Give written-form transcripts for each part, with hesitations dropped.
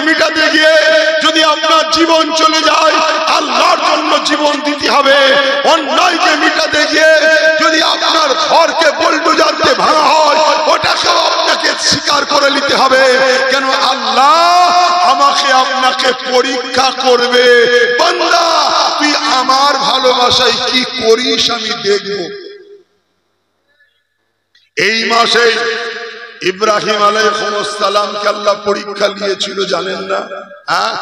মিটাতে গিয়ে যদি আপনার জীবন চলে যায়, আল্লাহর জন্য জীবন দিতে হবে। অন্যায়কে মিটাতে গিয়ে যদি আপনার ঘরকে বুলডোজার দিয়ে ভাঙা হয়, ওটাকেও আপনাকে স্বীকার করে নিতে হবে। কেন? আল্লাহ আমাকে আপনাকে পরীক্ষা করবে। বান্দা, তুই আমার ভালোবাসায় কি করিস আমি দেখব। এই মাসে ইব্রাহিম আলাইহিস সালামকে আল্লাহ পরীক্ষা নিয়েছিল, জানেন না? হ্যাঁ,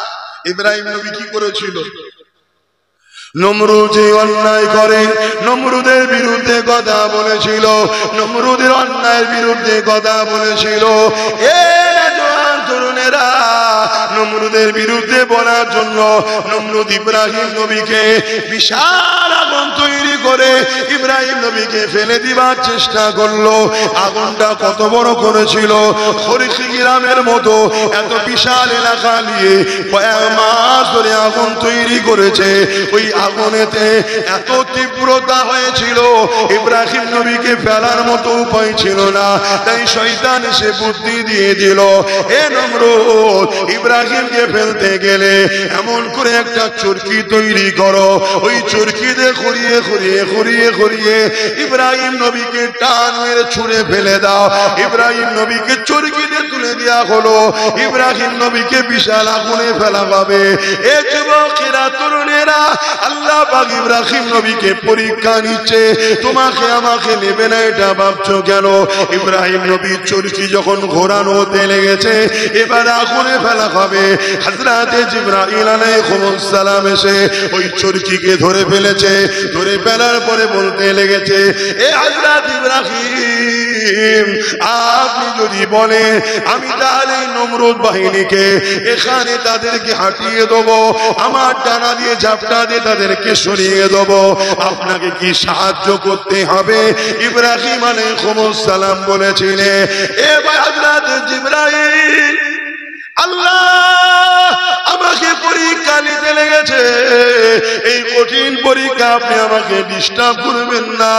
ইব্রাহিম নবী কি করেছিল? নমরুদ যে অন্যায় করে, নমরুদের বিরুদ্ধে কথা বলেছিল, নমরুদের অন্যায়ের বিরুদ্ধে কথা বলেছিল। এ জওয়ান তরুণেরা, নমরুদের বিরুদ্ধে বলার জন্য নমরুদ ইব্রাহিম নবীকে বিশাল আগুন তৈরি করে ইব্রাহিম নবীকে ফেলে দিবার চেষ্টা করলো। আগুনটা কত বড় করেছিল, খরিকি গ্রামের মতো এত বিশাল এলাকা নিয়ে কয়েক মাস ধরে আগুন তৈরি করেছে। ওই আগুনেতে এত তীব্রতা হয়েছিল, ইব্রাহিম নবীকে ফেলার মতো উপায় ছিল না। তাই শয়তান এসে বুদ্ধি দিয়ে দিল, এ নমরুদ, ইব্রাহিমকে ফেলতে গেলে এমন করে একটা চরকি তৈরি করো, ওই চরকিতে ঘুরিয়ে ঘুরিয়ে ঘুরিয়ে ঘুরিয়ে ইব্রাহিম নবীকে টান মেরে ছুঁড়ে ফেলে দাও। ইব্রাহিম নবীকে চরকিতে তুলে দেওয়া হলো। ইব্রাহিম নবীকে বিশাল আগুনে ফেলা হবে। এ যুবকেরা, তরুণেরা, আল্লাহ পাক ইব্রাহিম নবীকে পরীক্ষা নিচ্ছে। তোমাকে আমাকে নেবে না, এটা ভাবছো কেন? ইব্রাহিম নবীর চরকি যখন ঘোরানো হতে লেগেছে, এবার আগুনে ফেলা হবে। হযরত জিবরাইল আলাইহিস সালাম এসে ওই চরকিকে ধরে ফেলেছে। ধরে ফেলার পরে বলতে লেগেছে, এ হযরত ইব্রাহিম, আপনি যদি বলে আমি তাহলে নমরুদ বাহিনীকে এখানে তাদেরকে হাঁটিয়ে দেবো, আমার ডানা দিয়ে ঝাপটা দিয়ে তাদেরকে সরিয়ে দেবো, আপনাকে কি সাহায্য করতে হবে? ইব্রাহিম আলাইহিস সালাম বলেছিলেন, এ ভাই হযরত জিবরাইল, আল্লাহ আমাকে পরীক্ষা নিতে লেগেছে। এই কঠিন পরীক্ষা আপনি আমাকে ডিস্টার্ব করবেন না,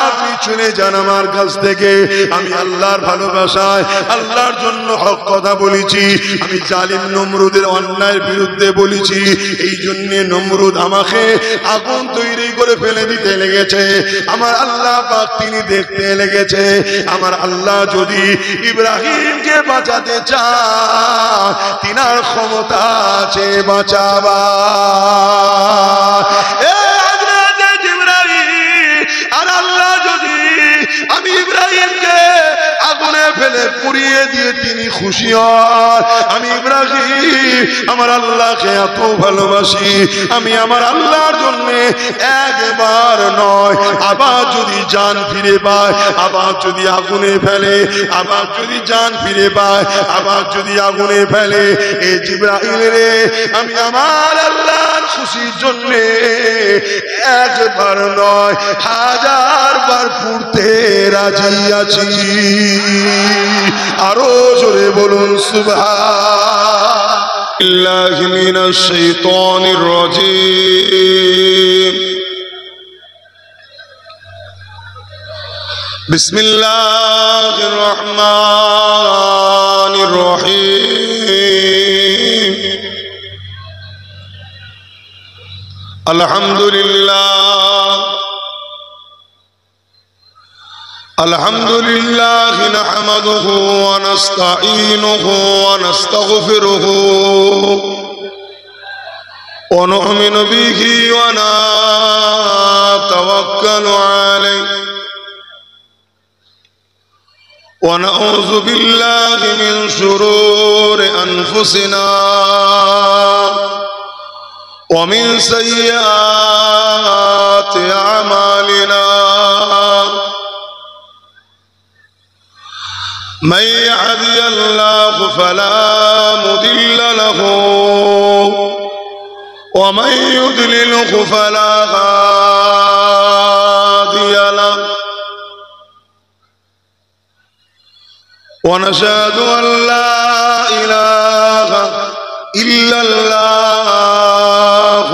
আপনি চলে যান আমার কাছ থেকে। আমি আল্লাহর ভালোবাসায়, আল্লাহর জন্য হক কথা বলেছি। আমি জালিম নমরুদের অন্যায়ের বিরুদ্ধে বলেছি, এই জন্য নমরুদ আমাকে আগুন তৈরি করে ফেলে দিতে লেগেছে। আমার আল্লাহ পাক তিনি দেখতে লেগেছে, আমার আল্লাহ যদি ইব্রাহিমকে বাঁচাতে চান, তিনার ক্ষমতা আছে বাঁচাবা। আর আল্লাহ যদি আমি ইব্রাহিমকে আগুনে ফেলে পুড়িয়ে দিয়ে তিনি খুশি হন, আমি ইব্রাহিম আমার আল্লাহকে এত ভালোবাসি, আমি আমার আল্লাহর জন্য একবার নয় আবার যদি জান ফিরে পায়, আবার যদি আগুনে ফেলে, আবার যদি জান ফিরে পায়, আবার যদি আগুনে ফেলে, এ জিবরাইল রে, আমি আমার আল্লাহর খুশির জন্য একবার নয় হাজার বার পুড়তে রাজি আছি। আরো জোরে বলুন সুবহানাল্লাহি মিনাশ শাইতানির রাজীম। বিসমিল্লাহির রহমানির রহিম। আলহামদুলিল্লাহ আলহামদুলিল্লাহ নাহমাদুহু ওয়া নাস্তাঈনুহু ওয়া নাস্তাগফিরুহু ওয়া নু'মিনু বিহি ওয়া নাতাওয়াক্কালু আলাইহি ওয়া নাউযু বিল্লাহি মিন শুরুরি আনফুসিনা ওয়া মিন সাইয়্যাতি আ'মালিনা। من يهدي الله فلا مضل له ومن يضلله فلا هادي له ونشهد أن لا إله إلا الله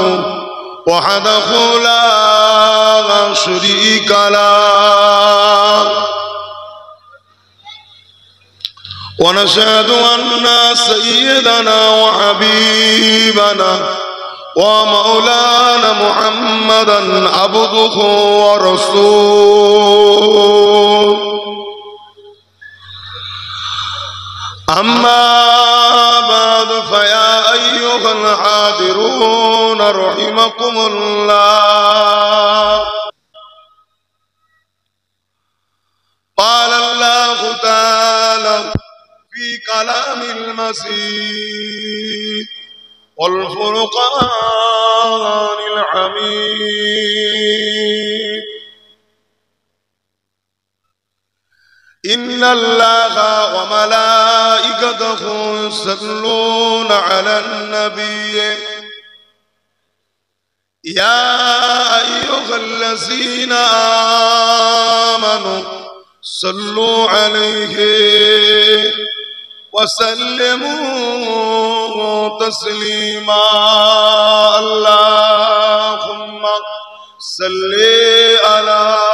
وحده لا شريك له ونشهد أن سيدنا وحبيبنا ومولانا محمدا عبده ورسوله أما بعد فيا أيها الحاضرون رحمكم الله قال الله تعالى في كلام المسيح والفرقان الحميد إن الله وملائكته يصلون على النبي يا أيها الذين آمنوا صلوا عليه وسلموا تسليما اللهم صل على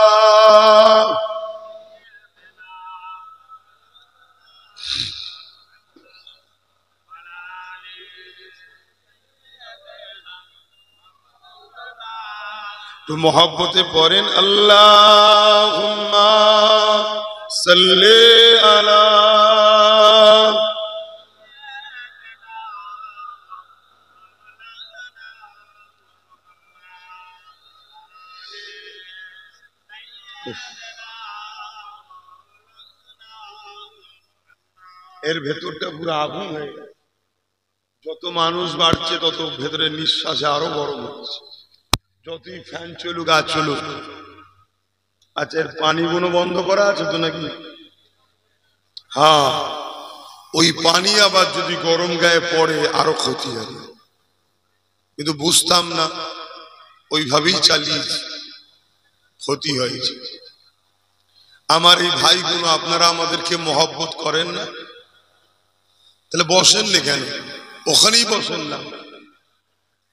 تو محبت پڑھیں اللہم صلی علی এর ভেতরটা পুরো আগুন হয়ে গেছে যত মানুষ বাড়ছে তত ভেতরে নিঃশ্বাসে আরো গরম হচ্ছে যতই ফ্যান চলুক আর চলুক আচ্ছা এর পানিগুলো বন্ধ করা আছে তো নাকি হ্যাঁ ওই পানি আবার যদি গরম গায়ে পড়ে আরো ক্ষতি হবে কিন্তু বুঝতাম না ওইভাবেই চালিয়েছি ক্ষতি হয়েছে আমার এই ভাইগুলো আপনারা আমাদেরকে মহব্বত করেন না তাহলে বসেন না কেন ওখানেই বসেন না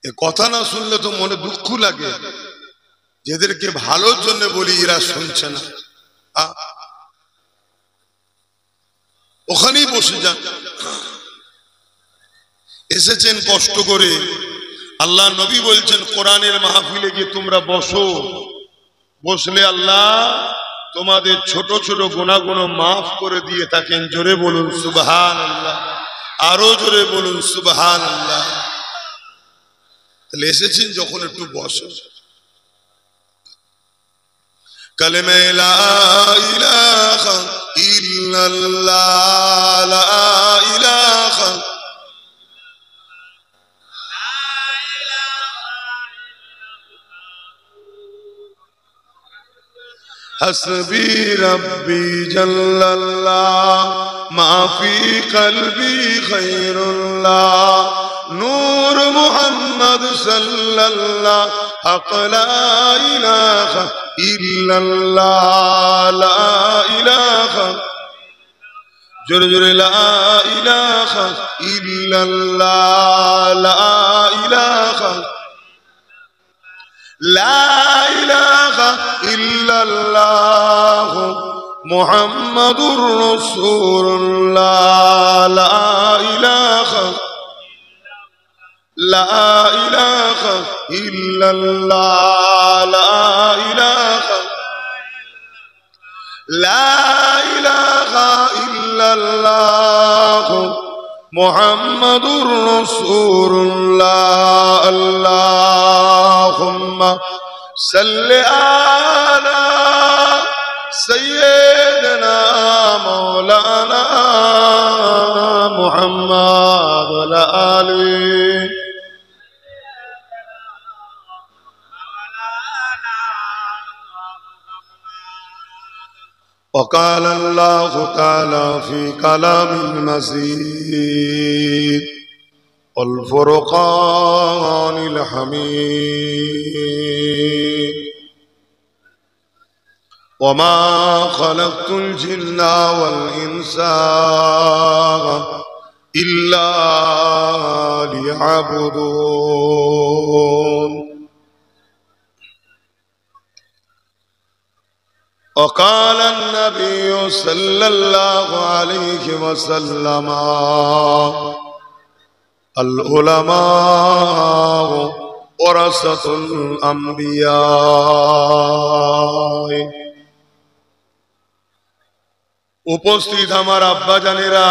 এ কথা না শুনলে তো মনে দুঃখ লাগে যেদেরকে ভালোর জন্য বলি এরা শুনছে না ওখানেই বসে যান এসেছেন কষ্ট করে আল্লাহ নবী বলছেন কোরআনের মাহফিলে গিয়ে তোমরা বসো বসলে আল্লাহ তোমাদের ছোট ছোট গুনাহগুলো মাফ করে দিয়ে থাকেন জোরে বলুন সুবহানাল্লাহ আরো জোরে বলুন সুবহানাল্লাহ তাহলে এসেছেন যখন একটু বসো কালেমা লা ইলাহা ইল্লাল্লাহ লা ইলাহা হাসবি রব্বি জাল্লাল্লাহ মা ফি কলবি খায়রুল্লাহ নূর মুহাম্মদ সাল্লাল্লাহ হক লা ইলাহা ইল্লাল্লাহ লা ইলাহা জোরে জোরে লা ইলাহা ইল্লাল্লাহ লা ইলাহা লা ইলাহা ইল্লাল্লাহ মুহাম্মাদুর রাসূলুল্লাহ লা ইলাহা লা ইলাহা ইল্লাল্লাহ লা ইলাহা লা ইলাহা ইল্লাল্লাহ মুহাম্মাদুর রাসূলুল্লাহ আল্লাহুম্মা সাল্লি আলা সাইয়্যিদিনা মাওলানা মুহাম্মাদ ওয়া আলা আলিহি وقال الله تعالى في كلام المزيد والفرقان الحميد وما خلقت الجن والإنس إلا ليعبدون وقال النبي صلى الله عليه وسلم العلماء ورثة الأنبياء। উপস্থিত আমার আব্বা জানেরা,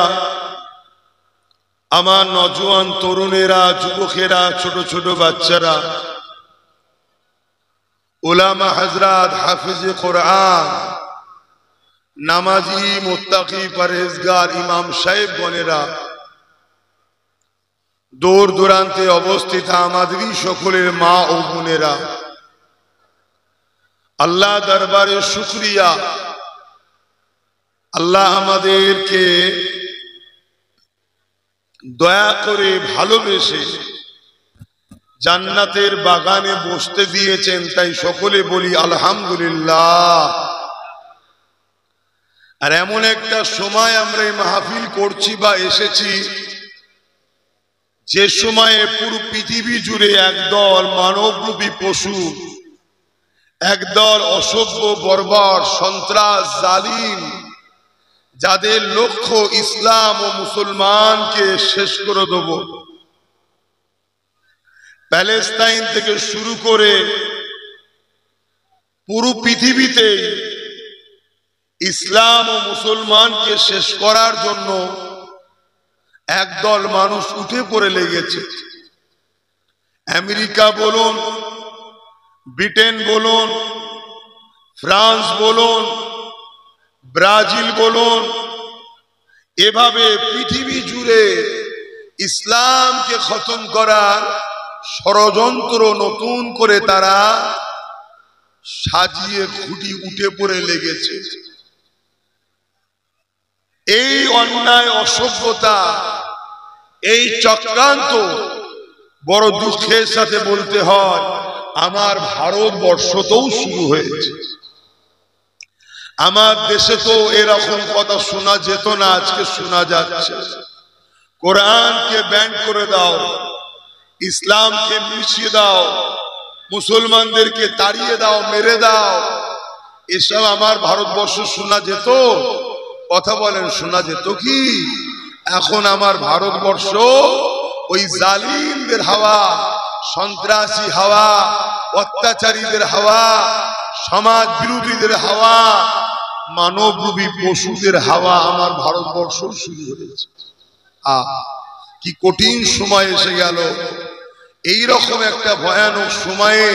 আমার নজওয়ান তরুণেরা, যুবকেরা, ছোট ছোট বাচ্চারা, উলামা হযরত, হাফিজে কোরআন, নামাজি, মুত্তাকি, পরহেজগার ইমাম সাহেব গণেরা, দূর দূরান্তে অবস্থিত আমাদেরই সকলের মা ও বোনেরা, আল্লাহ দরবারে শুকরিয়া, আল্লাহ আমাদেরকে দয়া করে ভালোবেসে জান্নাতের বাগানে বসতে দিয়েছেন, তাই সকলে বলি আলহামদুলিল্লাহ। আর এমন একটা সময় আমরা এই মাহফিল করছি বা এসেছি, যে সময়ে পুরো পৃথিবী জুড়ে একদল মানবরূপী পশু, একদল অসভ্য বর্বর সন্ত্রাস জালিম, যাদের লক্ষ্য ইসলাম ও মুসলমানকে শেষ করে দেব, প্যালেস্তাইন থেকে শুরু করে পুরো পৃথিবীতে ইসলাম ও মুসলমানকে শেষ করার জন্য একদল মানুষ উঠে পড়ে লেগেছে। আমেরিকা বলুন, ব্রিটেন বলুন, ফ্রান্স বলুন, ব্রাজিল বলুন, এভাবে পৃথিবী জুড়ে ইসলামকে খতম করার ষড়যন্ত্র নতুন করে তারা সাজিয়ে খুঁটি উঠে পড়ে লেগেছে। এই অন্যায়, অসভ্যতা, এই চক্রান্ত বড় দুঃখের সাথে বলতে হয় আমার ভারতবর্ষতেও শুরু হয়েছে। আমার দেশে তো এরকম কথা শোনা যেত না, আজকে শোনা যাচ্ছে। কোরআনকে ব্যান করে দাও, ইসলামকে মিশিয়ে দাও, মুসলমানদেরকে তাড়িয়ে দাও, মেরে দাও, এসব আমার ভারতবর্ষ শোনা যেত? কথা বলেন, শোনা যেত কি? এখন আমার ভারতবর্ষ ওই জালিমদের হাওয়া, সন্ত্রাসী হাওয়া, অত্যাচারীদের হাওয়া, সমাজ বিরোধীদের হাওয়া, মানবরূপী পশুদের হাওয়া আমার ভারতবর্ষ শুরু হয়েছে। কি কঠিন সময় এসে গেল। এই রকম একটা ভয়ানক সময়ে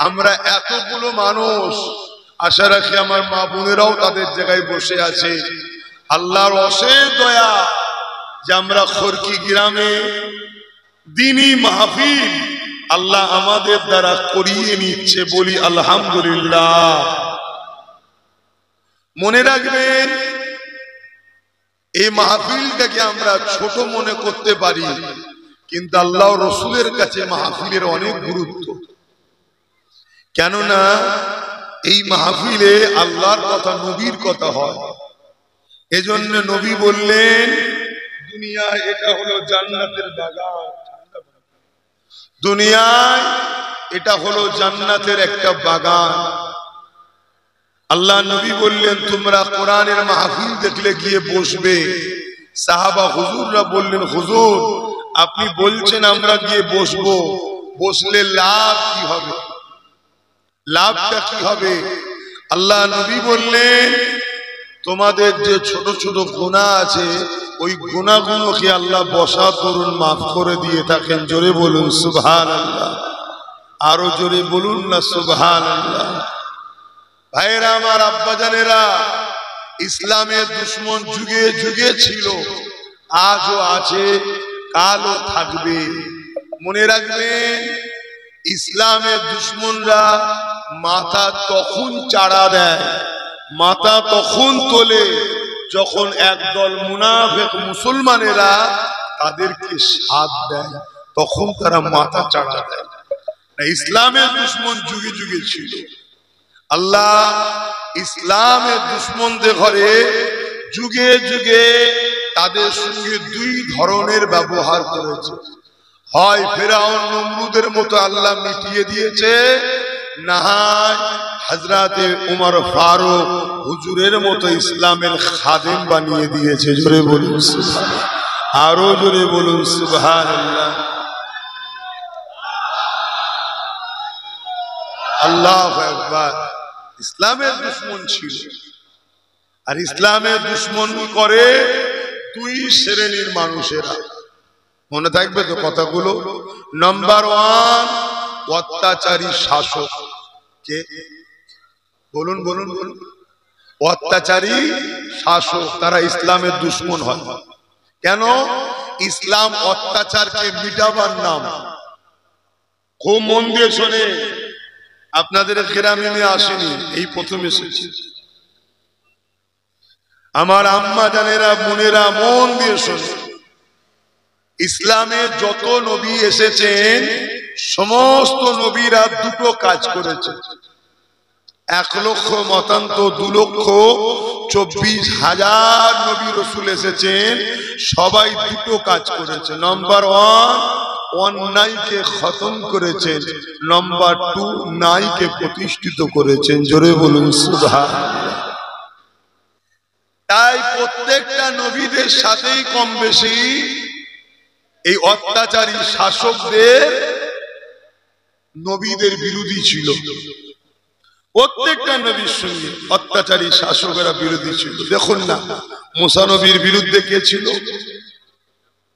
আমরা এতগুলো মানুষ, আশা রাখি আমার মা বোনেরাও তাদের জায়গায় বসে আছে। আল্লাহর অশেষ দয়া যে আমরা খড়কি গ্রামে দ্বীনি মাহফিল আল্লাহ আমাদের দ্বারা করিয়ে নিচ্ছে, বলি আলহামদুলিল্লাহ। মনে রাখবেন, এই মাহফিলটাকে আমরা ছোট মনে করতে পারি, কিন্তু আল্লাহ রসুলের কাছে মাহফিলের অনেক গুরুত্ব। কেননা এই মাহফিলে আল্লাহর কথা, নবীর কথা হয়। এজন্য নবী বললেন, দুনিয়ায় এটা হলো জান্নাতের বাগান, দুনিয়ায় এটা হলো জান্নাতের একটা বাগান। আল্লাহ নবী বললেন, তোমরা কোরআনের মাহফিল দেখলে গিয়ে বসবে। সাহাবা হুজুররা বললেন, হুজুর আপনি বলছেন আমরা গিয়ে বসবো, বসলে লাভ কি হবে? লাভটা কি হবে? আল্লাহ নবী বললেন, তোমাদের যে ছোট ছোট গুনাহ আছে, ওই গুনাহগুলোকে আল্লাহ বসা তরুণ মাফ করে দিয়ে থাকেন। জোরে বলুন সুবহানাল্লাহ, আরো জোরে বলুন না সুবহানাল্লাহ। ভাইরা আমার, আব্বাজানেরা, ইসলামের দুশ্মন যুগে যুগে ছিল, আজও আছে, কালও থাকবে। মনে রাখবেন, ইসলামের দুশ্মনরা মাথা তখন চাড়া দেয়, মাথা তখন তোলে যখন একদল মুনাফিক মুসলমানেরা তাদেরকে সাথ দেয়, তখন তারা মাথা চাড়া দেয়। ইসলামের দুশ্মন যুগে যুগে ছিল। আল্লাহ ইসলামের দুশ্মনদের ঘরে যুগে যুগে তাদের সঙ্গে দুই ধরনের ব্যবহার করেছে। হয় ফেরাউন নমরুদের মতো আল্লাহ মিটিয়ে দিয়েছে, না হয় হযরতে উমর ফারুক হুজুরের মতো ইসলামের খাদেম বানিয়ে দিয়েছে। জোরে বলুন সুবহানাল্লাহ, আরো জোরে বলুন সুবহানাল্লাহ। আল্লাহু আকবার। ইসলামের দুশমন ছিল, আর ইসলামের দুশমন করে দুই শ্রেণীর মানুষেরা। মনে থাকবে তো কথাগুলো? নাম্বার 1 অত্যাচারী শাসক। কে? বলুন বলুন বলুন। অত্যাচারী শাসক, তারা ইসলামের দুশমন হয়। কেন? ইসলাম অত্যাচারকে মিটাবার নাম। খুব মন দিয়ে শোনে, আপনাদের গ্রামে আমি আসিনি, এই প্রথম এসেছি। আমার আম্মা জানেরা, বোনেরা, মন দিয়ে শোনে। ইসলামের যত নবী এসেছেন সমস্ত নবীরা দুটো কাজ করেছে। 1,00,000 মতান্ত 2,24,000 নবী রাসূল এসেছেন, সবাই দুটো কাজ করেছে। নাম্বার 1 অন্যায়কে খতম করেছেন, নাম্বার 2 ন্যায়কে প্রতিষ্ঠিত করেছেন। জোরে বলুন সুবহানাল্লাহ। তাই প্রত্যেকটা নবীদের সাথেই কম বেশি এই অত্যাচারী শাসকদের নবীদের বিরোধী ছিল। প্রত্যেকটা নবীর সঙ্গে অত্যাচারী শাসকেরা বিরোধী ছিল। দেখুন না, মুসা নবীর বিরুদ্ধে কে ছিল?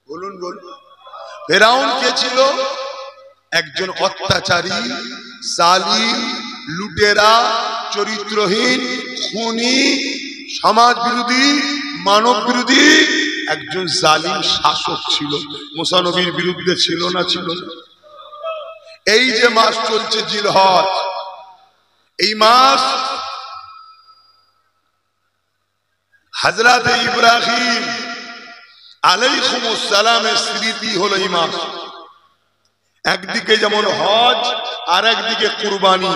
বলুন বলুন। ফেরাউন কে ছিল? একজন অত্যাচারী, জালিম, লুটেরা, চরিত্রহীন, খুনি, সমাজ বিরোধী, মানব বিরোধী একজন জালিম শাসক ছিল। মুসা নবীর বিরুদ্ধে ছিল না? ছিল না? এই যে মাস চলছে জিলহজ, এই মাস হযরতে ইব্রাহিম আলাইহিস সালামের স্মৃতি হলো এই মাস। একদিকে যেমন হজ, আর একদিকে কুরবানি।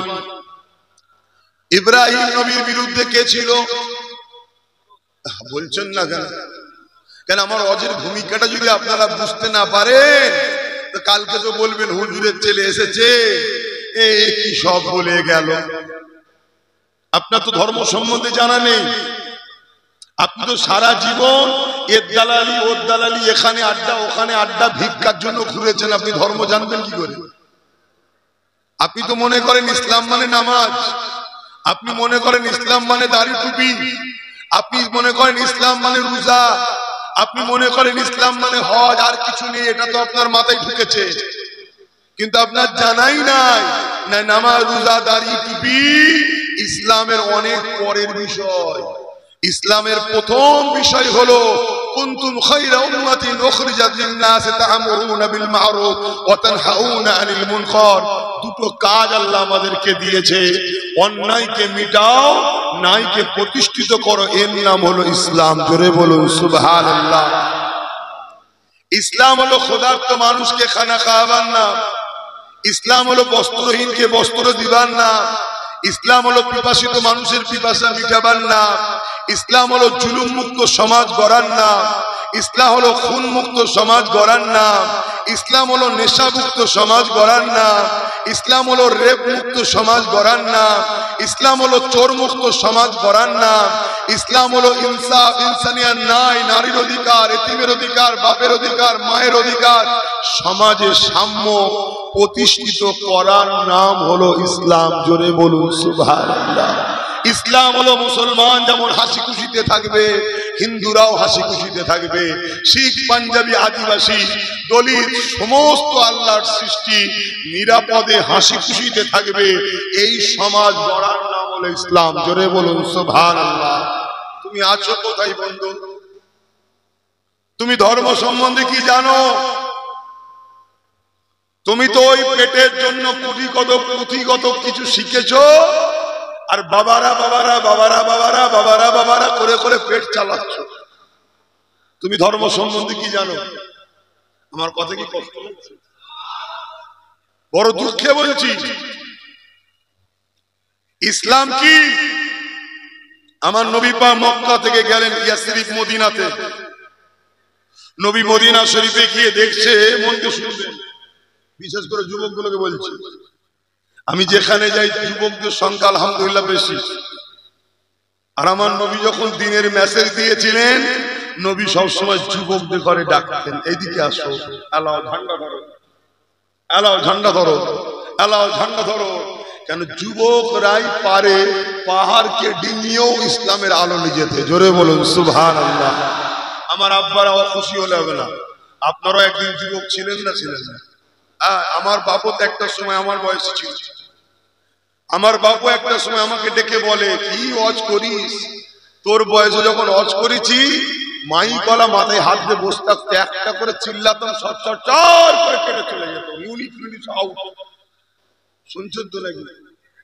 ইব্রাহিম নবীর বিরুদ্ধে কে ছিল? বলছেন না কেন? কেন আমার হজের ভূমিকাটা যদি আপনারা বুঝতে না পারেন, তো কালকে তো বলবেন হুজুরের ছেলে এসেছে, এই কি সব বলে গেল। আপনার তো ধর্ম সম্বন্ধে জানা নেই। আপনি তো সারা জীবন এর দালালি ওর দালালি, এখানে আড্ডা ওখানে আড্ডা, ভিক্ষার জন্য ঘুরেছেন। আপনি ধর্ম জানবেন কি করে? আপনি তো মনে করেন ইসলাম মানে নামাজ, আপনি মনে করেন ইসলাম মানে দাড়ি টুপি, আপনি মনে করেন ইসলাম মানে রোজা, আপনি মনে করেন ইসলাম মানে হজ, আর কিছু নেই। এটা তো আপনার মাথায় ঢুকেছে, কিন্তু আপনার জানাই নাই না নামাজ, রোজা, দাড়ি, টুপি ইসলামের অনেক পরের বিষয়। ইসলামের প্রথম বিষয় হলো কুনতুম খায়রা উম্মাতিন উখরিজাত লিন-নাস তা'মুরুনা বিল মা'রুফ ওয়া তানহাউনা আনিল মুনকার। দুটো কাজ আল্লাহ আমাদেরকে দিয়েছে, অন্যায়কে মিটাও, ন্যায়কে প্রতিষ্ঠিত করো। এর নাম হলো ইসলাম। জোরে বলুন সুবহানাল্লাহ। ইসলাম হলো ক্ষুধার্ত মানুষকে খানা খাওয়াবার নাম। ইসলাম হলো বস্ত্রহীনকে বস্ত্র দিবার নাম। ইসলাম হলো পিপাসিত মানুষের পিপাসা মিটাবার নাম। ইসলাম হলো জুলুম মুক্ত সমাজ গড়ার নাম। ইসলাম হলো খুন মুক্ত সমাজ গড়ার নাম। ইসলাম হলো নেশামুক্ত সমাজ গড়ার নাম। ইসলাম হলো রেপ মুক্ত সমাজ গড়ার নাম। ইসলাম হলো চোর মুক্ত সমাজ গড়ার নাম। ইসলাম হলো ইনসাফ, ইনসানিয়াত, ন্যায়, নারীর অধিকার, এতিমের অধিকার, বাপের অধিকার, মায়ের অধিকার, সমাজে সাম্য প্রতিষ্ঠিত করার নাম হলো ইসলাম। জোরে বলুন সুবহানাল্লাহ। ইসলাম হলো মুসলমান যেমন হাসি খুশিতে থাকবে, হিন্দুরাও হাসি খুশিতে থাকবে। শিখ, পাঞ্জাবি, আদিবাসী, দলিত সমস্ত আল্লাহর সৃষ্টি নিরাপদে হাসি খুশিতে থাকবে। এই সমাজ গড়ার নাম হলো ইসলাম। জোরে বলুন সুবহানাল্লাহ। তুমি আছো কোথায় বন্ধু? তুমি ধর্ম সম্বন্ধে কি জানো? তুমি তো ওই পেটের জন্য পুঁথিগত কিছু শিখেছো, আর বাবারা বাবারা বাবারা বাবারা বাবারা বাবারা করে করে পেট চালাচ্ছ। তুমি ধর্ম সম্বন্ধে কি জানো? আমার কথা কি কষ্ট লাগছে? বড় দুঃখে বলছি। ইসলাম কি? আমার নবী পাক মক্কা থেকে গেলেন ইয়াসরিব মদিনাতে। নবী মদিনা শরীফে গিয়ে দেখছে, মন দিয়ে শুনবেন, বিশেষ করে যুবকগুলোকে বলছি, আমি যেখানে যাই যুবকদের সংখ্যা আলহামদুলিল্লাহ বেশি। আর আমার নবী যখন দিনের মেসেজ দিয়েছিলেন, নবী সবসময় যুবকদের ঘরে ডাকতেন, এইদিকে আসো, আলাও ঝান্ডা ধরো, আলাও ঝান্ডা ধরো, আলাও ঝান্ডা ধরো। কেন যুবকরাই পারে পাহাড়কে ডিঙিয়েও ইসলামের আলো নিয়ে যেতে। জোরে বলুন সুবহানাল্লাহ। আমার আব্বারাও খুশি হলে হবে না? আপনারাও একদিন যুবক ছিলেন না ছিলেন না? আমার বাপু তো একটা সময় আমার বয়সে ছিল। আমার বাপু একটা সময় আমাকে ডেকে বলে, কি ওয়াজ করিস? তোর বয়সে যখন ওয়াজ করেছি, মাইকলা মাথায় হাত দিয়ে বসে থাকতো, একটা করে চিল্লাতাম, সব চর করে কেটে চলে যেত। Unit out. শুনছেন তো নাকি?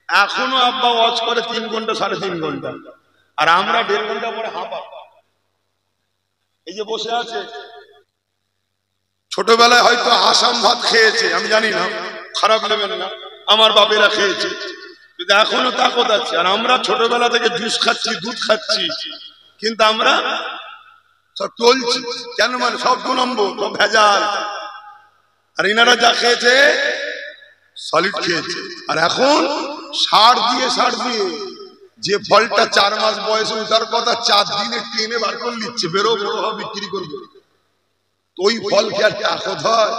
এখনো আব্বা ওয়াজ করে 3 ঘন্টা 3.5 ঘন্টা, আর আমরা 1.5 ঘন্টা পরে হাঁপা। এই যে বসে আছে, ছোটবেলায় হয়তো আসাম ভাত খেয়েছে, আমি জানি না, খারাপ নেবেন না, আমার বাপেরা খেয়েছে, কিন্তু এখনো তাকত আছে। আর আমরা ছোটবেলা থেকে জুস খাচ্ছি, দুধ খাচ্ছি, কিন্তু আমরা সব চলছি কেন? মানে সব 2 নম্বর, সব ভেজাল। আর ইনারা যা খেয়েছে সলিড খেয়েছে। আর এখন সার দিয়ে যে ফলটা 4 মাস বয়সে উঠার কথা 4 দিনে টেনে বার করে নিচ্ছে, বেরো বড় হবে, বিক্রি করবে। তো ওই ফল খেয়ে তাকত হয়?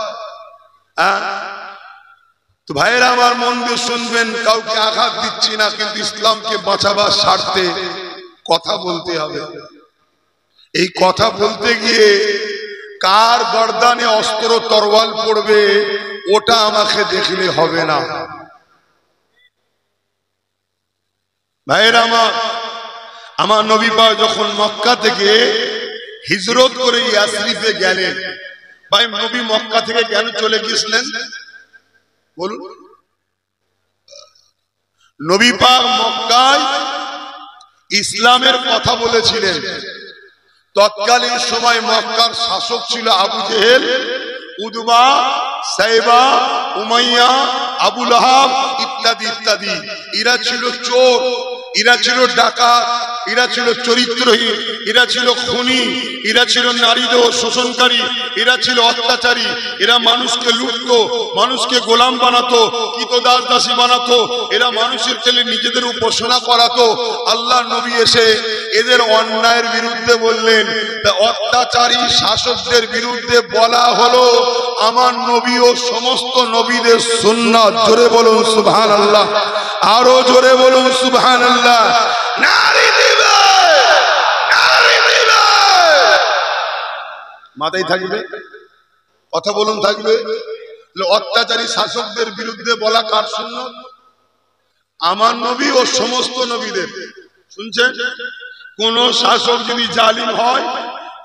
তো ভাইয়েরা আমার মন দিয়ে শুনবেন, কাউকে আঘাত দিচ্ছি না, কিন্তু ইসলামকে বাঁচাবার স্বার্থে কথা বলতে হবে। এই কথা বলতে গিয়ে কার গর্দানে অস্ত্র তরোয়াল পড়বে ওটা আমাকে দেখলে হবে না। ভাইয়েরা আমার নবী পাক যখন মক্কা থেকে হিজরত করে ইয়াসরিফে গেলেন, ভাই নবী মক্কা থেকে কেন চলে গিয়েছিলেন বলুন? নবী পাক মক্কায় ইসলামের কথা বলেছিলেন। তৎকালীন সময় মক্কার শাসক ছিল আবু জেহেল, উদবা, সাইবা, উমাইয়া, আবু লাহাব ইত্যাদি ইত্যাদি। এরা ছিল চোর, এরা ছিল ডাকাত, এরা ছিল চরিত্রহীন, এরা ছিল খুনি, এরা ছিল নারীদের শোষণকারী, এরা ছিল অত্যাচারী। এরা মানুষকে লুটতো, মানুষকে গোলাম বানাতো, কৃতদাস দাসী বানাতো। এরা মানুষের ছেলে নিজেদের উপাসনা করাতো। আল্লাহ নবী এসে এদের অন্যায়ের বিরুদ্ধে বললেন। অত্যাচারী শাসকদের বিরুদ্ধে বলা হলো আমার নবী ও সমস্ত নবীদের সুন্নাত। জোরে বলুন সুবহানাল্লাহ, আরো জোরে বলুন সুবহানাল্লাহ। নারী দিবে, নারী দিবে, মাথায় থাকবে, কথা বলুন থাকবে। অত্যাচারী শাসকদের বিরুদ্ধে বলা কার সুন্নাত? আমার নবী ও সমস্ত নবীদের। শুনছেন? কোন শাসক যদি জালিম হয়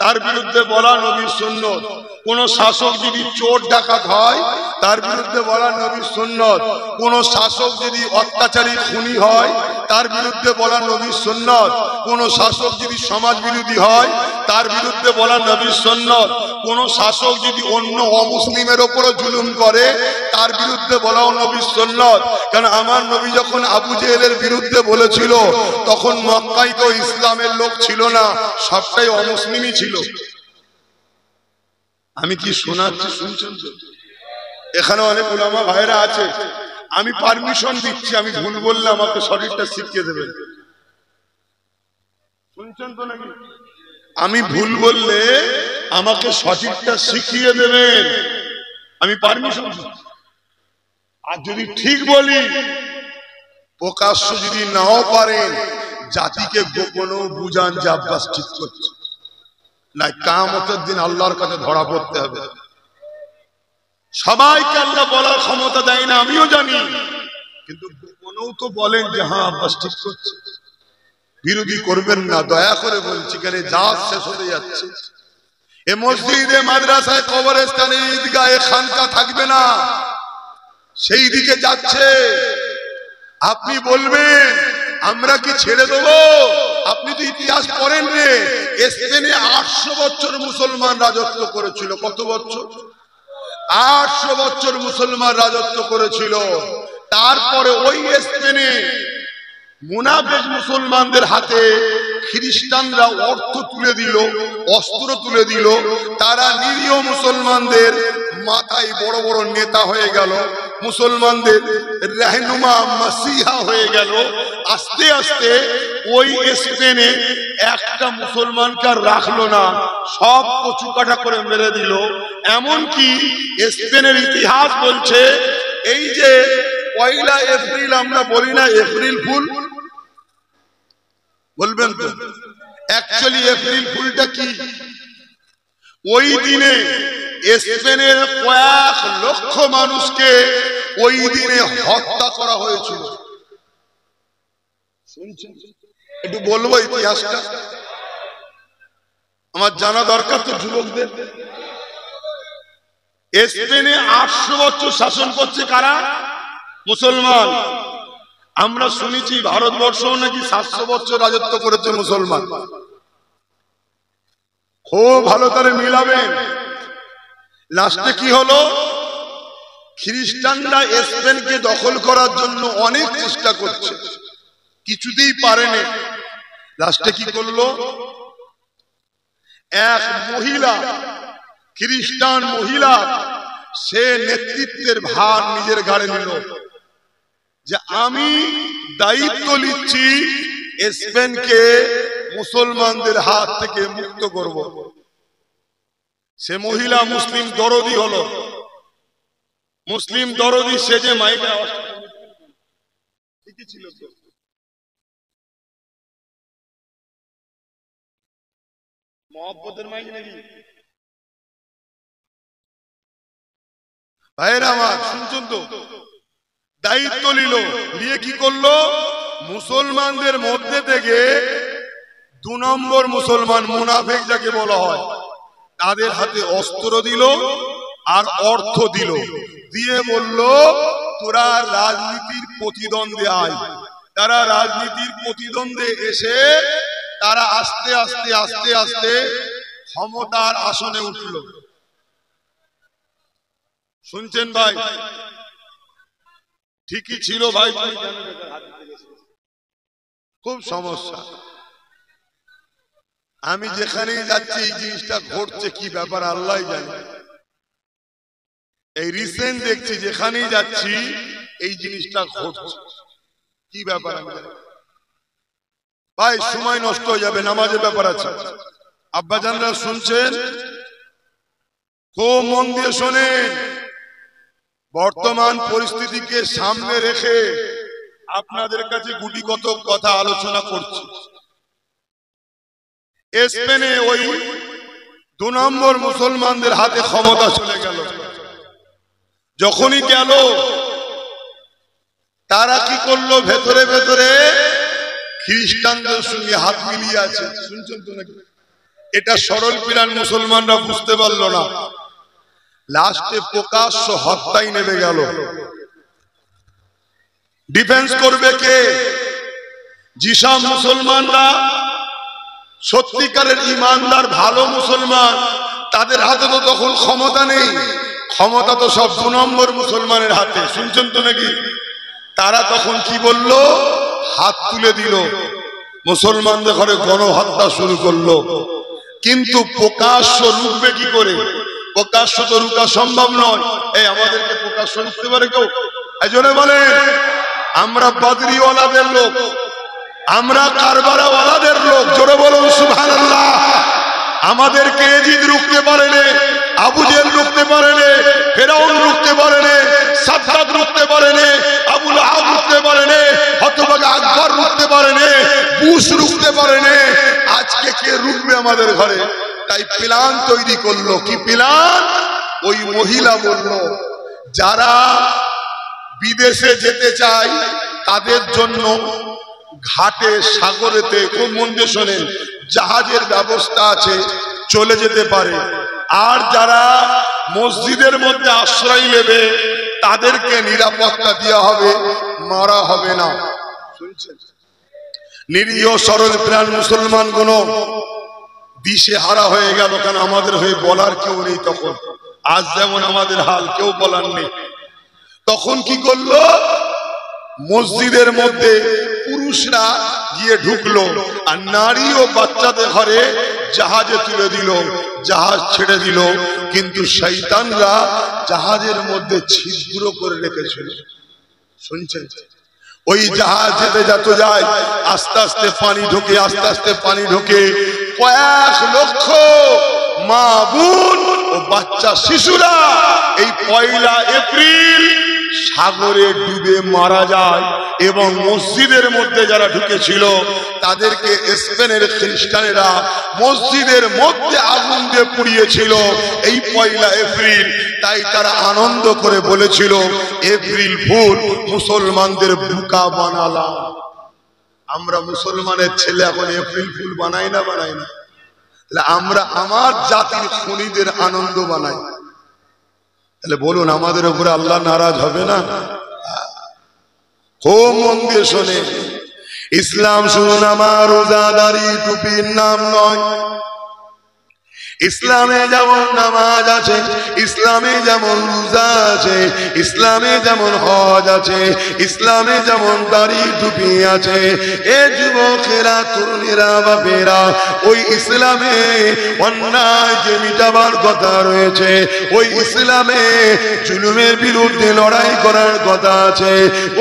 তার বিরুদ্ধে বলা নবীর সুন্নাত। কোন শাসক যদি চোর ডাকাত হয় তার বিরুদ্ধে বলা নবীর সুন্নাত। কোন শাসক যদি অত্যাচারী খুনি হয় তার বিরুদ্ধে বলা নবীর সুন্নাত। কোন শাসক যদি সমাজ বিরোধী হয় তার বিরুদ্ধে বলা নবীর সুন্নাত। কোন শাসক যদি অন্য অমুসলিমের উপরও জুলুম করে তার বিরুদ্ধে বলাও নবীর সুন্নাত। কারণ আমার নবী যখন আবু জেহেলের বিরুদ্ধে বলেছিল তখন মক্কায় তো ইসলামের লোক ছিল না, সবটাই অমুসলিমই ছিল। আমি কি শোনাচ্ছি শুনছেন তো? এখানে অনেক উলামা ভাইরা আছে, আমি পারমিশন দিচ্ছি, আমি ভুল বললে আমাকে সঠিকটা শিখিয়ে দেবেন। শুনছেন তো নাকি? আমি ভুল বললে আমাকে সঠিকটা শিখিয়ে দেবেন, আমি পারমিশন দিচ্ছি। আর যদি ঠিক বলি, প্রকাশ্য যদি নাও পারেন, জাতিকে গোপনেও বুঝান যে আব্বাস ঠিক করছে না, কিয়ামতের দিন আল্লাহর কাছে ধরা পড়তে হবে। সবাইকে আল্লাহ বলার ক্ষমতা দেয় না, আমিও জানি, কিন্তু গোপনেও তো বলেন যে হ্যাঁ আব্বাস ঠিক করছে। বিরোধী করবেন না, দয়া করে বলছি, কেন জাত শেষ হয়ে যাচ্ছে। এ মসজিদে, মাদ্রাসায়, কবরস্থানে, ঈদগাহে, খানকা থাকবে না, সেই দিকে যাচ্ছে। আপনি বলবেন আমরা কি ছেড়ে দেবো? আপনি তো ইতিহাস পড়েন রে, স্পেনে 800 বছর মুসলমান রাজত্ব করেছিল। কত বছর? 800 বছর মুসলমান রাজত্ব করেছিল। তারপরে ওই স্পেনে মুনাফিক মুসলমানদের হাতে খ্রিস্টানরা অর্থ তুলে দিল, অস্ত্র তুলে দিল। তারা নিরীহ মুসলমানদের মাথায় বড় বড় নেতা হয়ে গেল। মুসলমানদের রাহনুমা মাসিহা হয়ে গেল। আস্তে আস্তে ওই স্পেনে একটা মুসলমানকে রাখলো না, সব কচু কাটা করে মেরে দিল। এমনকি স্পেনের ইতিহাস বলছে, এই যে 1 এপ্রিল আমরা বলি না এপ্রিল ফুল, বলবেন তো অ্যাকচুয়ালি এপ্রিল ফুলটা কি? ওই দিনে স্পেনের কয়েক লক্ষ মানুষকে ওই দিনে হত্যা করা হয়েছিল। শুনছেন? একটু বলবো ইতিহাসটা, আমার জানা দরকার তো যুবকদের। স্পেনে 800 বছর শাসন করছে কারা? মুসলমান। আমরা শুনেছি ভারতবর্ষ নাকি 700 বছর রাজত্ব করেছে মুসলমান। খুব ভালো করে মিলাবেন। লাস্টে কি হলো? খ্রিস্টানরা স্পেনকে দখল করার জন্য অনেক চেষ্টা করছে, কিছুতেই পারেনি। লাস্টে কি করলো? এক মহিলা, খ্রিস্টান মহিলা, সে নেতৃত্বের ভার নিজের ঘাড়ে নিল, যে আমি দায়িত্ব নিচ্ছি স্পেনকে মুসলমানদের হাত থেকে মুক্ত করব। সে মহিলা মুসলিম দরদি হলো। মুসলিম দরদি সেজে মাইকে ঠিকই ছিল তো। মহব্বতের মাইক নাকি? ভাইরা আমার শুনছেন তো? দায়িত্ব নিল, নিয়ে কি করলো? মুসলমানদের মধ্যে থেকে 2 নম্বর মুসলমান, মুনাফিক যাকে বলা হয়, তাদের হাতে অস্ত্র দিল আর অর্থ দিল, দিয়ে বলল তোরা রাজনীতির প্রতিদ্বন্দ্বে আয়। তারা রাজনীতির প্রতিদ্বন্দ্বে এসে তারা আস্তে আস্তে আস্তে আস্তে ক্ষমতার আসনে উঠল। শুনছেন ভাই? ঠিকই ছিল ভাই, খুব সমস্যা। আমি যেখানেই যাচ্ছি এই জিনিসটা ঘটছে, কি ব্যাপার আল্লাহ জানে। এই রিসেন্ট দেখছি যেখানেই যাচ্ছি এই জিনিসটা ঘটছে, কি ব্যাপার আমি জানি। ভাই সময় নষ্ট হয়ে যাবে, নামাজের ব্যাপার আছে। আব্বাজানরা শুনছেন? খুব মন দিয়ে শোনেন। বর্তমান পরিস্থিতিকে সামনে রেখে আপনাদের কাছে গুটি কত কথা আলোচনা করছি। স্পেনে ওই 2 নম্বর মুসলমানদের হাতে ক্ষমতা চলে গেল। যখনই গেল, তারা কি করলো? ভেতরে ভেতরে খ্রিস্টানদের সঙ্গে হাত মিলিয়ে আছে। শুনছেন তো নাকি? এটা সরল পিরান মুসলমানরা বুঝতে পারলো না। লাস্টে প্রকাশ্য হত্যায় নেমে গেল। ডিফেন্স করবে কে? যেসব মুসলমানরা সত্যিকারের ইমানদার ভালো মুসলমান, তাদের হাতে তো তখন ক্ষমতা নেই, ক্ষমতা তো সব 2 নম্বর মুসলমানের হাতে। শুনছেন তো নাকি? তারা তখন কি বলল? হাত তুলে দিল, মুসলমানদের ঘরে গণহত্যা শুরু করলো। কিন্তু প্রকাশ্য রুখবে কি করে? প্রকাশ্য তো রুখা সম্ভব নয়। এই আমাদেরকে প্রকাশ্য রুখতে পারে কেউ? এই জন্য বলে আমরা বদরিওয়ালাদের লোক, আমরা কারবারাওয়ালাদের লোক। জোরে বলুন সুবহানাল্লাহ। আমাদেরকে এজিদ রুখতে পারেনি, আবু জেহেল রুখতে পারেনি, ফেরাউন রুখতে পারেনি, সাদ্দাত রুখতে পারেনি, আবু লাহাব রুখতে পারেনি, হতভাগা আকবর রুখতে পারেনি, বুশ রুখতে পারেনি। আজকে কে রুখবে আমাদের ঘরে? তাই প্ল্যান তৈরি করলো। কি প্ল্যান? ওই মহিলা বলল, যারা বিদেশে যেতে চায় তাদের জন্য ঘাটে, সাগরেতে, খুব মন দিয়ে শোনেন, জাহাজের ব্যবস্থা আছে, চলে যেতে পারে। আর যারা মসজিদের মধ্যে আশ্রয় নেবে তাদেরকে নিরাপত্তা দেওয়া হবে, মারা হবে না। শুনছেন? নিরীহ সরল প্রাণ মুসলমান গুণ দিশে হারা হয়ে গেল। কেন? আমাদের হয়ে বলার কেউ নেই তখন। আজ যেমন আমাদের হাল, কেউ বলার নেই। তখন কি করলো? মসজিদের মধ্যে পুরুষরা গিয়ে ঢুকলো, আর নারী ও বাচ্চাদের ঘরে জাহাজে তুলে দিল, জাহাজ ছেড়ে দিল, কিন্তু শয়তানরা জাহাজের মধ্যে ছিদ্র করে রেখেছিল। শুনছেন? ওই জাহাজ যেতে যত যায় আস্তে আস্তে পানি ঢোকে, আস্তে আস্তে পানি ঢোকে, কয়েক লক্ষ মা বোন ও বাচ্চা শিশুরা এই 1 এপ্রিল সাগরে ডুবে মারা যায়। এবং মসজিদের মধ্যে যারা ঢুকেছিল তাদেরকে স্পেনের খ্রিস্টানেরা মসজিদের মধ্যে আগুন দিয়ে পুড়িয়েছিল এই 1 এপ্রিল। তাই তারা আনন্দ করে বলেছিল, এপ্রিল ফুল মুসলমানদের বোকা বানালাম। আমরা মুসলমানের ছেলে এখন এপ্রিল ফুল বানাই না? বানাই না? তাহলে আমরা আমার জাতির খুনিদের আনন্দ বানাই, তাহলে বলুন আমাদের উপরে আল্লাহ নারাজ হবে না? খুব মন দিয়ে শোনে, ইসলাম শুধু নামাজ রোজাদারি টুপির নাম নয়। ইসলামে যেমন নামাজ আছে, ইসলামে যেমন রোজা আছে, ইসলামে যেমন হজ আছে, ইসলামে যেমন দাড়ি টুপি আছে। এ যুবকেরা, তরুণেরা, বাপেরা, ওই ইসলামে অন্যায়কে মিটাবার কথা রয়েছে, ওই ইসলামে জুলুমের বিরুদ্ধে লড়াই করার কথা আছে,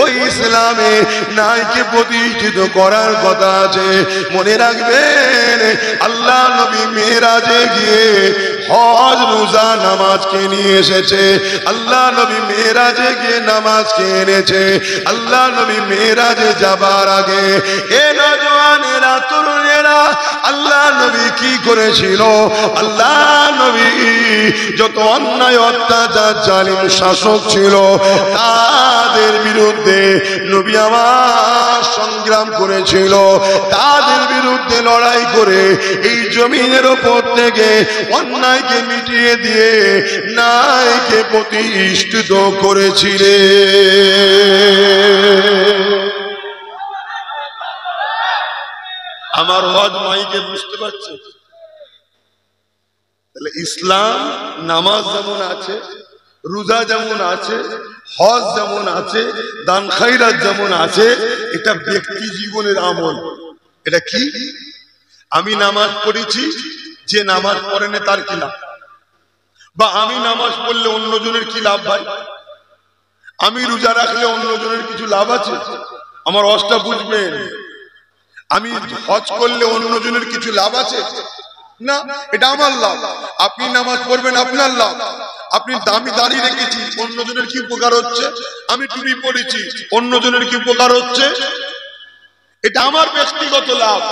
ওই ইসলামে ন্যায়কে প্রতিষ্ঠিত করার কথা আছে। মনে রাখবেন, আল্লাহ নবী মেরাজে গিয়ে হজ রোজা নামাজকে নিয়ে এসেছে। আল্লাহ নবী মেরাজে গিয়ে নামাজকে এনেছে। আল্লাহ নবী মেরাজে যাবার আগে এ নওজওয়ানেরা, তরুণেরা, আল্লাহ নবী কি করেছিল? আল্লাহ নবী যত অন্যায় অত্যাচার জালিম শাসক ছিল তাদের বিরুদ্ধে নবী আমার সংগ্রাম করেছিল। তাদের বিরুদ্ধে লড়াই করে এই জমিনের উপর থেকে অন্যায়কে মিটিয়ে দিয়ে ন্যায়কে প্রতিষ্ঠিত করেছিলে। আমার হজ মাইকে বুঝতে পারছে? তাহলে ইসলাম নামাজ যেমন আছে, রোজা যেমন আছে, হজ যেমন আছে, দান খায়রাত যেমন আছে, এটা ব্যক্তি জীবনের আমল। এটা কি? আমি নামাজ পড়েছি, যে নামাজ পড়ে না তার কি লাভ? বা আমি নামাজ পড়লে অন্যজনের কি লাভ? ভাই, আমি রোজা রাখলে অন্যজনের কিছু লাভ আছে? আমার হজটা বুঝবেন, আমি হজ করলে অন্যজনের কিছু লাভ আছে না, এটা আমার লাভ। আপনি নামাজ পড়বেন, আপনার লাভ। আপনি দামি দাড়ি রেখেছি, অন্যজনের কি উপকার হচ্ছে? আমি টুপি পড়েছি, অন্যজনের কি উপকার হচ্ছে? এটা আমার ব্যক্তিগত লাভ।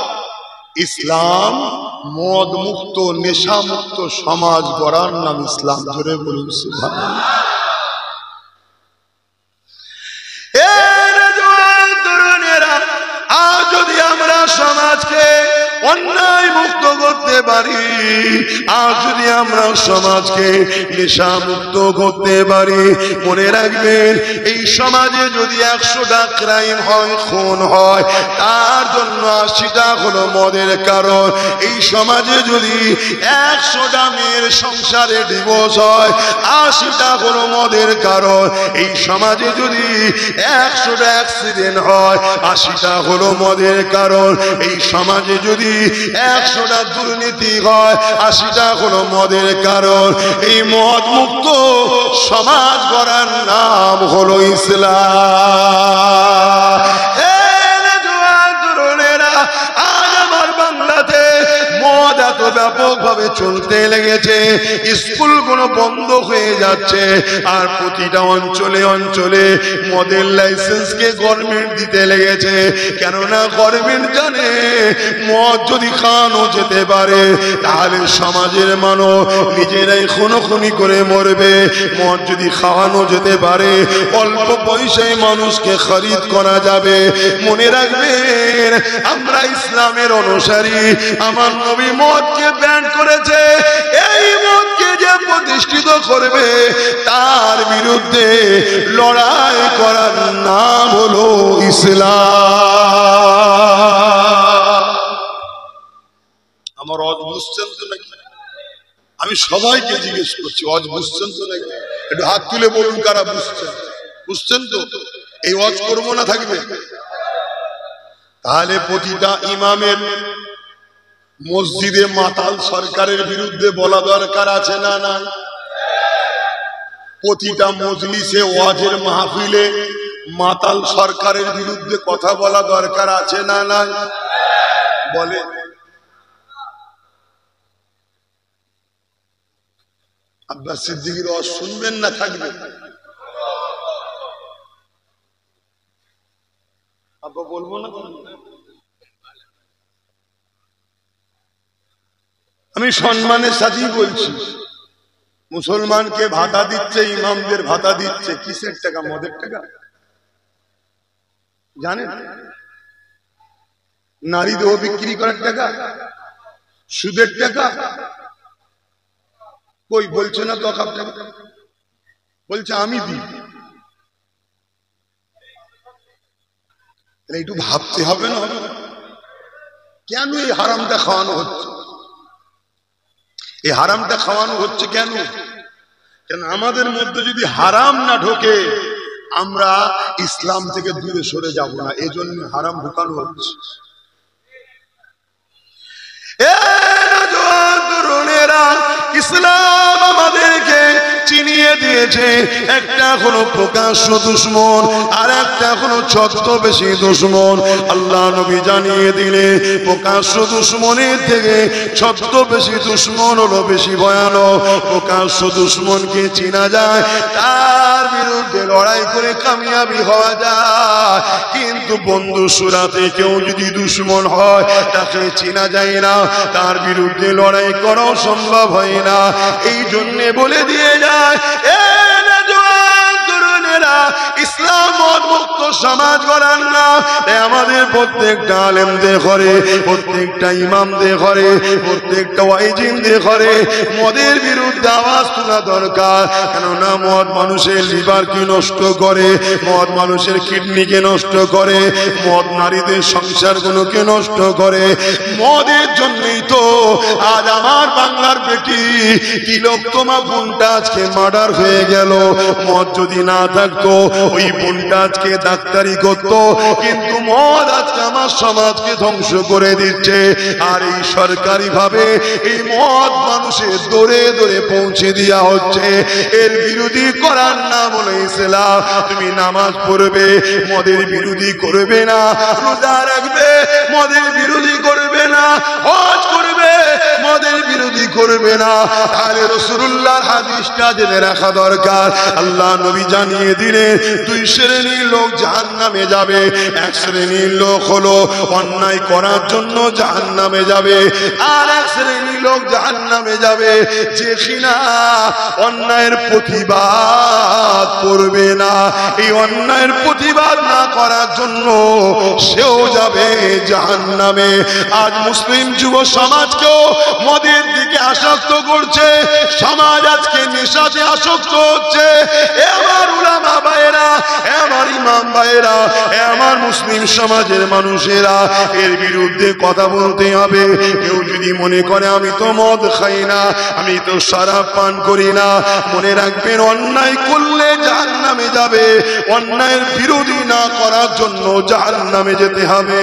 ইসলাম মদ মুক্ত, নেশা মুক্ত সমাজ গড়ার নাম ইসলাম। জোরে বলুন সুবহানাল্লাহ। আজ যদি আমরা সমাজকে অন্যায় মুক্ত করতে পারি, আজ যদি আমরা সমাজকে নেশা মুক্ত করতে পারি, মনে রাখবেন এই সমাজে যদি 100টা ক্রাইম হয়, খুন হয়, তার জন্য 80টা হলো মদের কারণ। এই সমাজে যদি 100টা মেয়ের সংসারে ডিভোর্স হয়, 80টা হলো মদের কারণ। এই সমাজে যদি 100টা অ্যাক্সিডেন্ট হয়, 80টা হলো মদের কারণ। এই সমাজে যদি 100টা দুর্নীতি হয়, 80টা হলো মদের কারণ। এই মদ মুক্ত সমাজ গড়ার নাম হলো ইসলাম। আজ আমার বাংলাতে মদ এত ব্যাপকভাবে চলতে লেগেছে, স্কুলগুলো বন্ধ হয়ে যাচ্ছে, আর প্রতিটা অঞ্চলে অঞ্চলে মদের লাইসেন্সকে গভর্নমেন্ট দিতে লেগেছে। কেননা গভর্নমেন্ট জানে মদ যদি খাওয়ানো যেতে পারে তাহলে সমাজের মানুষ নিজেরাই খুনোখুনি করে মরবে। মদ যদি খাওয়ানো যেতে পারে অল্প পয়সায় মানুষকে খরিদ করা যাবে। মনে রাখবেন, আমরা ইসলামের অনুসারী, আমার নবী মদকে ব্যান করেছে। এই মদকে যে প্রতিষ্ঠিত করবে তার বিরুদ্ধে লড়াই করার নাম হলো ইসলাম। আমার হজ বুঝছেন তো নাকি? আমি সবাইকে জিজ্ঞেস করছি, হজ বুঝছেন তো নাকি? একটু হাত তুলে বলুন কারা বুঝছেন। বুঝছেন তো? এই হজ করবো না থাকবে? তাহলে প্রতিটা ইমামের মসজিদে মাতাল সরকারের বিরুদ্ধে বলা দরকার আছে না না? প্রতিটা মজলিসে ওয়াজের মাহফিলে মাতাল সরকারের বিরুদ্ধে কথা বলা দরকার আছে না না? বলে আব্বাস সিদ্দিকীর ওয়াজ শুনবেন না থাকবেন? আব্বা বলবো না? আমি সম্মানের সাথেই বলছি, মুসলমানকে ভাতা দিচ্ছে, ইমামদের ভাতা দিচ্ছে, কিসের টাকা? মদের টাকা। জানেন নারী দেহ বিক্রি করার টাকা, সুদের টাকা। কই বলছে না তো টাকা, বলছে আমি দিই। একটু ভাবতে হবে না কেন এই হারামটা খাওয়ানো হচ্ছে? এই হারামটা খাওয়ানো হচ্ছে কেন? কেন আমাদের মধ্যে যদি হারাম না ঢোকে আমরা ইসলাম থেকে দূরে সরে যাব না, এজন্য হারাম ঢুকানো হচ্ছে। ইসলাম আমাদেরকে চিনিয়ে দিয়েছে, একটা হলো প্রকাশ্য দুশমন আর একটা হলো ছদ্মবেশী দুশমন। আল্লাহ নবী জানিয়ে দিলে প্রকাশ্য দুশমনের থেকে ছদ্মবেশী দুশমন হলো বেশি ভয়ানক। প্রকাশ্য দুশমনকে চিনা যায়, তার বিরুদ্ধে লড়াই করে কামিয়াবি হওয়া যায়, কিন্তু বন্ধু সুরাতে কেউ যদি দুশমন হয় তাকে চিনা যায় না, তার বিরুদ্ধে লড়াই করাও সম্ভব হয় না। এই জন্য বলে দিয়ে যায়, ইসলাম মুক্ত সমাজ গড়ার না, আমাদের প্রত্যেকটা আলেমদের ঘরে, প্রত্যেকটা ইমামদের ঘরে, প্রত্যেকটা ওয়াইজিনদের ঘরে মদের বিরুদ্ধে আওয়াজ তোলা দরকার। কেননা মদ মানুষের লিভারকে নষ্ট করে, মদ মানুষের কিডনিকে নষ্ট করে, মদ নারীদের সংসারগুলোকে নষ্ট করে। মদের জন্যই তো আজ আমার বাংলার বেটি তিলোত্তমা বোনটা আজকে মার্ডার হয়ে গেল। মদ যদি না থাকতো ওই বোনটা আজকে ডাক্তারি করতো, কিন্তু মদ আজকে আমার সমাজকে ধ্বংস করে দিচ্ছে। আর এই সরকারি ভাবে এই মদ মানুষের দৌড়ে দৌড়ে পৌঁছে দেওয়া হচ্ছে। এর বিরোধী করার নাম হলো ইসলাম। তুমি নামাজ পড়বে, মদের বিরোধী করবে না, রোজা রাখবে, মদের বিরোধী করবে না, হজ করবে, মদের বিরোধী করবে না। তাহলে রাসূলুল্লাহর হাদিসটা জেনে রাখা দরকার। আল্লাহ নবী জানিয়ে দিলেন দুই শ্রেণীর লোক জাহান্নামে যাবে। এক শ্রেণীর লোক হলো অন্যায় করার জন্য জাহান্নামে যাবে, আর এক শ্রেণীর লোক জাহান্নামে যাবে যে কিনা অন্যায়ের প্রতিবাদ করবে না। এই অন্যায়ের প্রতিবাদ না করার জন্য সেও যাবে জাহান্নামে। আজ মুসলিম যুব সমাজকেও মদের দিকে আসক্ত করছে, সমাজ আজকে নেশাতে আসক্ত হচ্ছে। আমার উলামা ভাইয়েরা, আমার ইমাম ভাইয়েরা, আমার মুসলিম সমাজের মানুষেরা এর বিরুদ্ধে কথা বলতে হবে। কেউ যদি মনে করে আমি তো মদ খাই না, আমি তো শরাব পান করি না, মনে রাখবেন অন্যায় করলে জাহান্নামে যাবে। অন্যায়ের বিরোধী না করার জন্য জাহান্নামে যেতে হবে।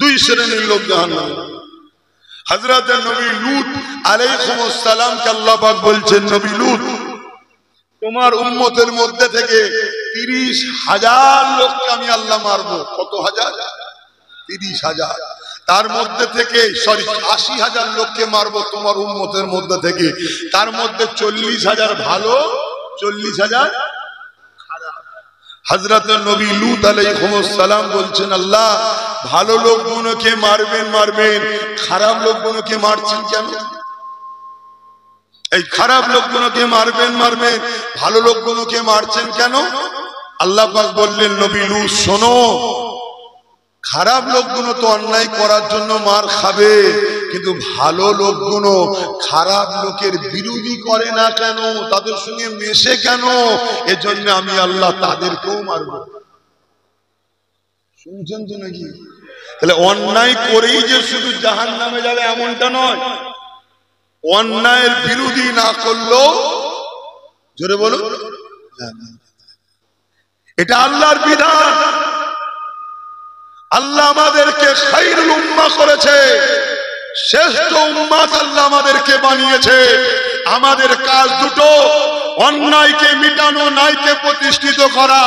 দুই শ্রেণীর লোক জাহান্নামে। হযরত নবী লূত আলাইহিস সালামকে আল্লাহ পাক বলছেন, নবী লূত তোমার উম্মতের মধ্যে থেকে 30,000 লোককে আমি আল্লাহ মারবো। কত হাজার? 30,000। তার মধ্যে থেকে 80,000 লোককে মারবো তোমার উম্মতের মধ্যে থেকে। তার মধ্যে 40,000 ভালো, 40,000 খারাপ। হযরত নবী লূত আলাইহিস সালাম বলছেন, আল্লাহ ভালো লোকগুলোকে মারবেন মারবেন, খারাপ লোকগুলোকে মারছেন কেন? এই খারাপ লোকগুলোকে মারবেন মারবেন, ভালো লোকগুলোকে মারছেন কেন? আল্লাহ পাক বললেন, নবী লূত শোনো, খারাপ লোকগুলো তো অন্যায় করার জন্য মার খাবে, কিন্তু ভালো লোকগুলো খারাপ লোকের বিরোধী করে না কেন, তাদের সঙ্গে মেশে কেন? এজন্য আমি আল্লাহ তাদেরকেও মারব। শুনছেন তো নাকি? তাহলে অন্যায় করেই যে শুধু জাহান্নামে যাবে এমনটা নয়, অন্যায়ের বিরোধী না করলেও, জোরে বলো, এটা আল্লাহর বিধান। আল্লাহ আমাদেরকে খায়রুল উম্মাহ করেছে, শ্রেষ্ঠ উম্মাত আল্লাহ আমাদেরকে বানিয়েছে। আমাদের কাজ দুটো, অন্যায়কে মিটানো, ন্যায়কে প্রতিষ্ঠিত করা।